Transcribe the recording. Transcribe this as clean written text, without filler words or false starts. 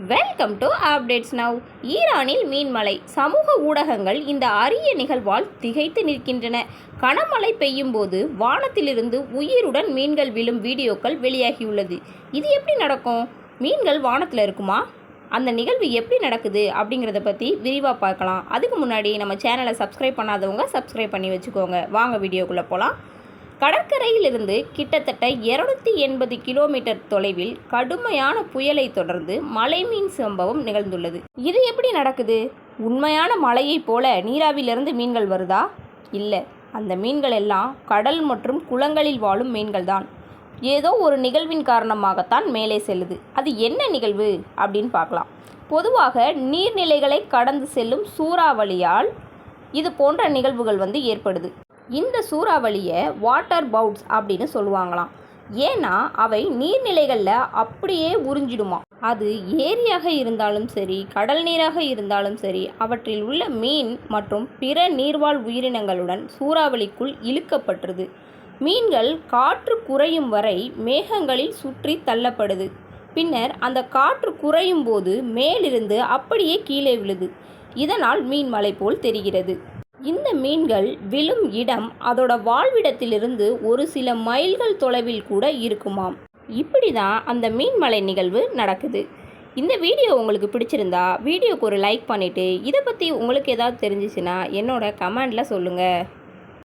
Welcome to updates now. ஈரானில் மீன்மழை. சமூக ஊடகங்கள் இந்த அரிய நிகழ்வால் திகைத்து நிற்கின்றன. கனமழை பெய்யும் போது வானத்திலிருந்து உயிருடன் மீன்கள் விழும் வீடியோக்கள் வெளியாகியுள்ளது. இது எப்படி நடக்கும்? மீன்கள் வானத்தில் இருக்குமா? அந்த நிகழ்வு எப்படி நடக்குது அப்படிங்கிறத பற்றி விரிவாக பார்க்கலாம். அதுக்கு முன்னாடி நம்ம சேனலை சப்ஸ்கிரைப் பண்ணாதவங்க சப்ஸ்கிரைப் பண்ணி வச்சுக்கோங்க. வாங்க வீடியோக்குள்ளே போகலாம். கடற்கரையிலிருந்து கிட்டத்தட்ட 280 கிலோமீட்டர் தொலைவில் கடுமையான புயலை தொடர்ந்து மழைமீன் சம்பவம் நிகழ்ந்துள்ளது. இது எப்படி நடக்குது? உண்மையான மழையைப் போல நீராவிலிருந்து மீன்கள் வருதா? இல்லை, அந்த மீன்கள் எல்லாம் கடல் மற்றும் குளங்களில் வாழும் மீன்கள் தான். ஏதோ ஒரு நிகழ்வின் காரணமாகத்தான் மேலே செல்லுது. அது என்ன நிகழ்வு அப்படின்னு பார்க்கலாம். பொதுவாக நீர்நிலைகளை கடந்து செல்லும் சூறாவளியால் இது போன்ற நிகழ்வுகள் ஏற்படுது. இந்த சூறாவளியை வாட்டர் பவுட்ஸ் அப்படின்னு சொல்லுவாங்களாம். ஏன்னா அவை நீர்நிலைகளில் அப்படியே உறிஞ்சிடுமா. அது ஏரியாக இருந்தாலும் சரி, கடல் நீராக இருந்தாலும் சரி, அவற்றில் உள்ள மீன் மற்றும் பிற நீர்வாழ் உயிரினங்களுடன் சூறாவளிக்குள் இழுக்கப்பட்டுருது. மீன்கள் காற்று குறையும் வரை மேகங்களில் சுற்றி தள்ளப்படுது. பின்னர் அந்த காற்று குறையும் போது மேலிருந்து அப்படியே கீழே விழுது. இதனால் மீன் மலை போல் தெரிகிறது. இந்த மீன்கள் விழும் இடம் அதோட வாழ்விடத்திலிருந்து ஒரு சில மைல்கள் தொலைவில் கூட இருக்குமாம். இப்படி தான் அந்த மீன்மலை நிகழ்வு நடக்குது. இந்த வீடியோ உங்களுக்கு பிடிச்சிருந்தா வீடியோக்கு ஒரு லைக் பண்ணிவிட்டு இதை பற்றி உங்களுக்கு ஏதாவது தெரிஞ்சிச்சுன்னா என்னோட கமெண்டில் சொல்லுங்கள்.